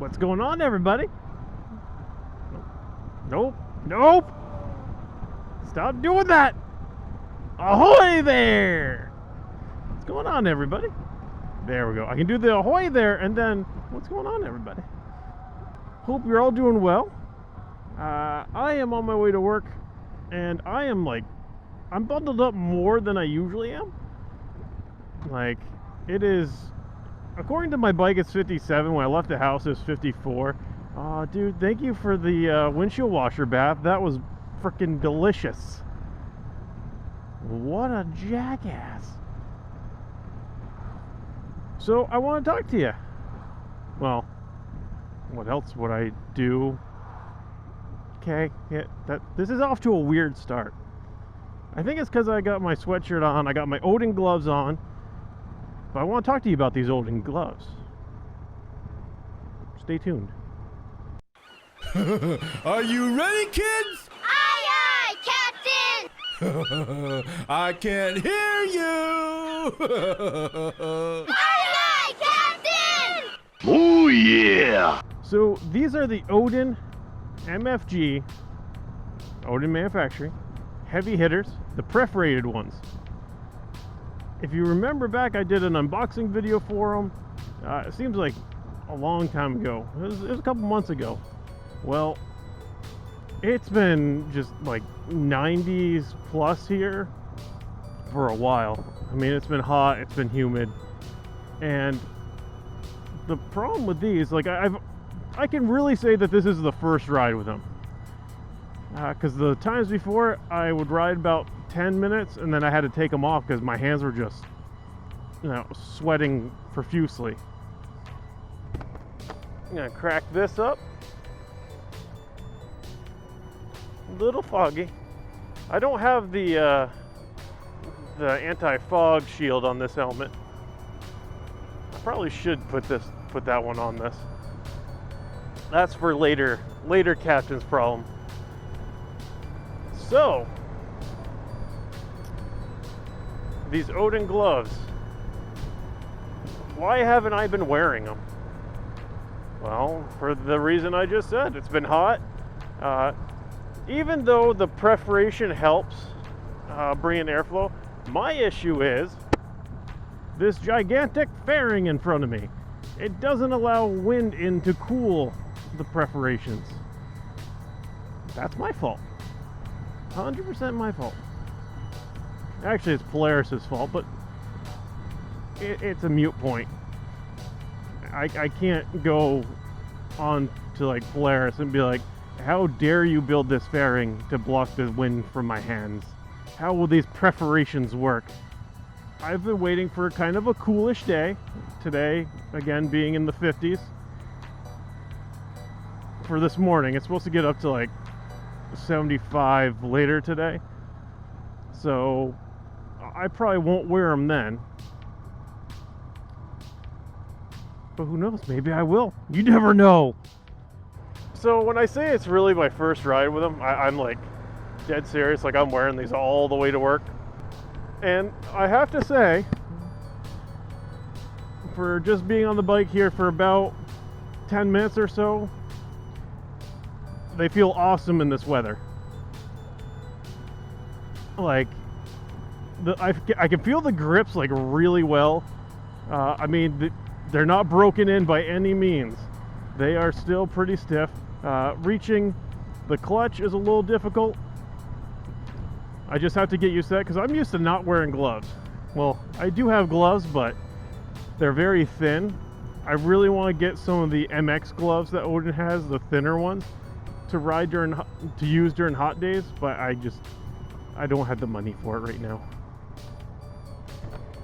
What's going on, everybody? Nope. Nope. Stop doing that. Ahoy there. What's going on, everybody? There we go. I can do the ahoy there, and then what's going on, everybody? Hope you're all doing well. I am on my way to work, and I'm bundled up more than I usually am. Like, it is, according to my bike, it's 57. When I left the house, it was 54. Dude, thank you for the windshield washer bath. That was freaking delicious. What a jackass. So, I want to talk to you. Well, what else would I do? Okay, yeah, this is off to a weird start. I think it's because I got my sweatshirt on, I got my Odin gloves on, but I want to talk to you about these Odin gloves. Stay tuned. Are you ready, kids? Aye, aye, Captain! I can't hear you! Aye, aye, Captain! Oh yeah! So these are the Odin MFG, Odin Manufacturing, Heavy Hitters, the perforated ones. If you remember back, I did an unboxing video for them. It seems like a long time ago. It was a couple months ago. Well, it's been just like 90s plus here for a while. I mean, it's been hot, it's been humid, and the problem with these, like I can really say that this is the first ride with them. Because the times before, I would ride about 10 minutes and then I had to take them off because my hands were just, sweating profusely. I'm gonna crack this up. A little foggy. I don't have the anti-fog shield on this helmet. I probably should put that one on this. That's for later captain's problem. So, these Odin gloves. Why haven't I been wearing them? Well, for the reason I just said. It's been hot. Even though the perforation helps bring in airflow, my issue is this gigantic fairing in front of me. It doesn't allow wind in to cool the perforations. That's my fault. 100% my fault. Actually, it's Polaris's fault, but it's a moot point. I can't go on to like Polaris and be like, how dare you build this fairing to block the wind from my hands? How will these perforations work? I've been waiting for kind of a coolish day. Today, again, being in the 50s. For this morning, it's supposed to get up to like 75 later today. So, I probably won't wear them then. But who knows? Maybe I will. You never know. So when I say it's really my first ride with them, I'm like dead serious. Like, I'm wearing these all the way to work. And I have to say, for just being on the bike here for about 10 minutes or so, they feel awesome in this weather. Like, I can feel the grips like really well. I mean, they're not broken in by any means. They are still pretty stiff. Reaching the clutch is a little difficult. I just have to get used to that because I'm used to not wearing gloves. Well, I do have gloves, but they're very thin. I really want to get some of the MX gloves that Odin has, the thinner ones, to use during hot days, but I don't have the money for it right now.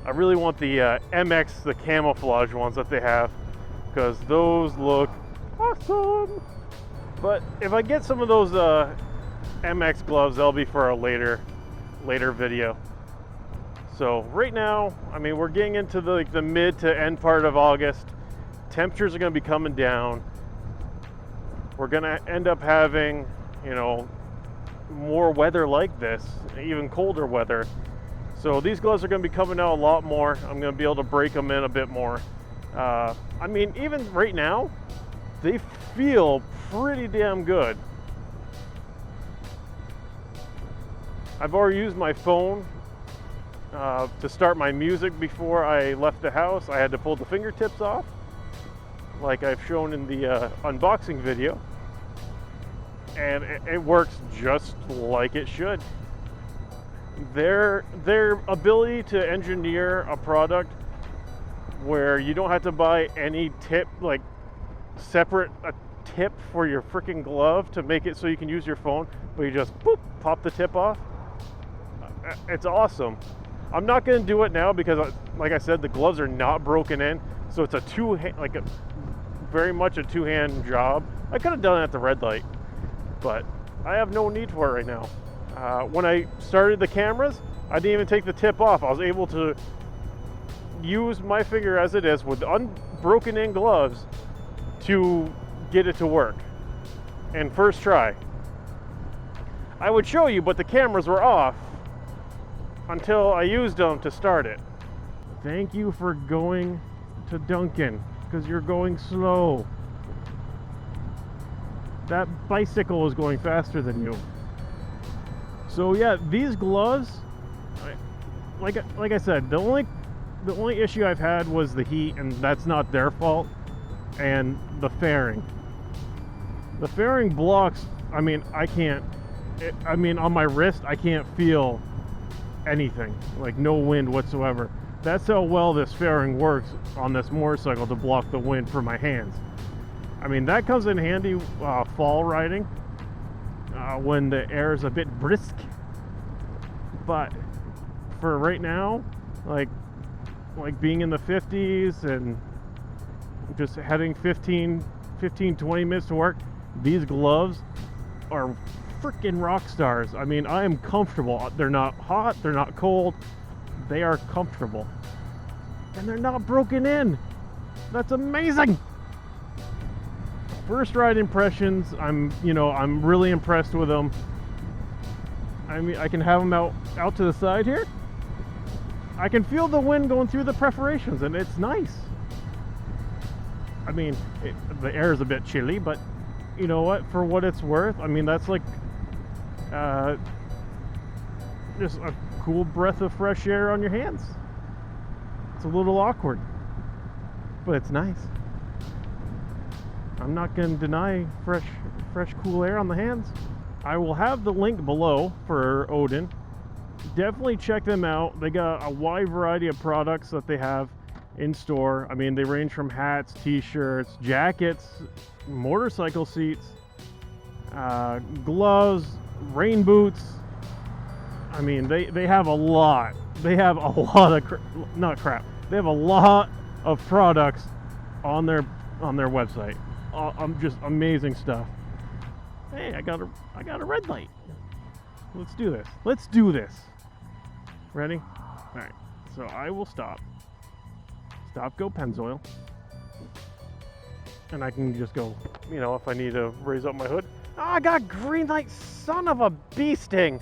I really want the MX, the camouflage ones that they have, because those look awesome. But if I get some of those MX gloves, they'll be for a later video. So right now, I mean, we're getting into the mid to end part of August. Temperatures are going to be coming down. We're going to end up having, more weather like this, even colder weather. So these gloves are going to be coming out a lot more. I'm going to be able to break them in a bit more. I mean, even right now, they feel pretty damn good. I've already used my phone to start my music before I left the house. I had to pull the fingertips off, like I've shown in the unboxing video. And it works just like it should. Their ability to engineer a product where you don't have to buy any tip, like separate a tip for your freaking glove to make it so you can use your phone, but you just boop, pop the tip off. It's awesome. I'm not going to do it now because, like I said, the gloves are not broken in, so it's a very much a two-hand job. I could have done it at the red light, but I have no need for it right now. When I started the cameras, I didn't even take the tip off. I was able to use my finger as it is with unbroken in gloves to get it to work. And first try. I would show you, but the cameras were off until I used them to start it. Thank you for going to Duncan, because you're going slow. That bicycle is going faster than you. So yeah, these gloves, like I said, the only issue I've had was the heat, and that's not their fault, and the fairing. The fairing blocks, I mean, on my wrist, I can't feel anything, like no wind whatsoever. That's how well this fairing works on this motorcycle to block the wind from my hands. I mean, that comes in handy fall riding when the air is a bit brisk. But for right now, like being in the 50s and just heading 15, 20 minutes to work, these gloves are freaking rock stars. I mean, I am comfortable. They're not hot, they're not cold, they are comfortable. And they're not broken in. That's amazing. First ride impressions, I'm really impressed with them. I mean, I can have them out to the side here. I can feel the wind going through the perforations, and it's nice. I mean, the air is a bit chilly, but you know what? For what it's worth, I mean, that's like just a cool breath of fresh air on your hands. It's a little awkward, but it's nice. I'm not going to deny fresh, cool air on the hands. I will have the link below for Odin. Definitely check them out. They got a wide variety of products that they have in store. I mean, they range from hats, t-shirts, jackets, motorcycle seats, gloves, rain boots. I mean, they have a lot. They have a lot of They have a lot of products on their website. Just amazing stuff. Hey, I got a red light. Let's do this. Ready? All right. So I will stop, go Pennzoil, and I can just go. If I need to raise up my hood. Oh, I got green light. Son of a bee sting.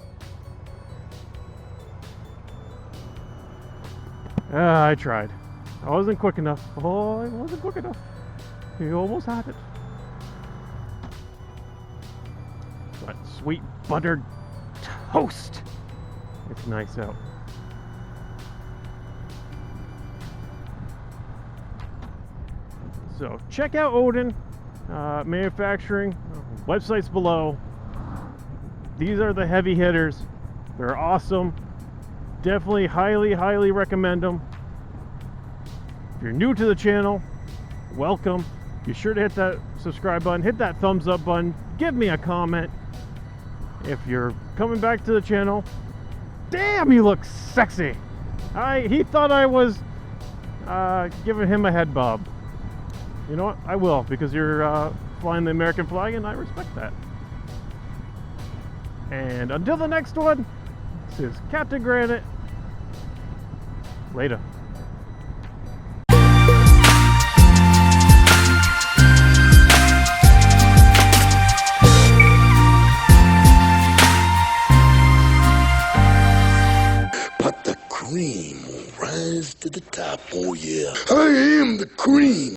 I tried. I wasn't quick enough. You almost had it. But sweet buttered toast. It's nice out. So check out Odin Manufacturing. Website's below. These are the heavy hitters. They're awesome. Definitely highly recommend them. If you're new to the channel, welcome. Be sure to hit that subscribe button, hit that thumbs up button, give me a comment. If you're coming back to the channel, damn, you look sexy. He thought I was giving him a head bob. You know what? I will, because you're flying the American flag, and I respect that. And until the next one, this is Captain Granite. Later. But the cream will rise to the top, oh yeah. I am the cream.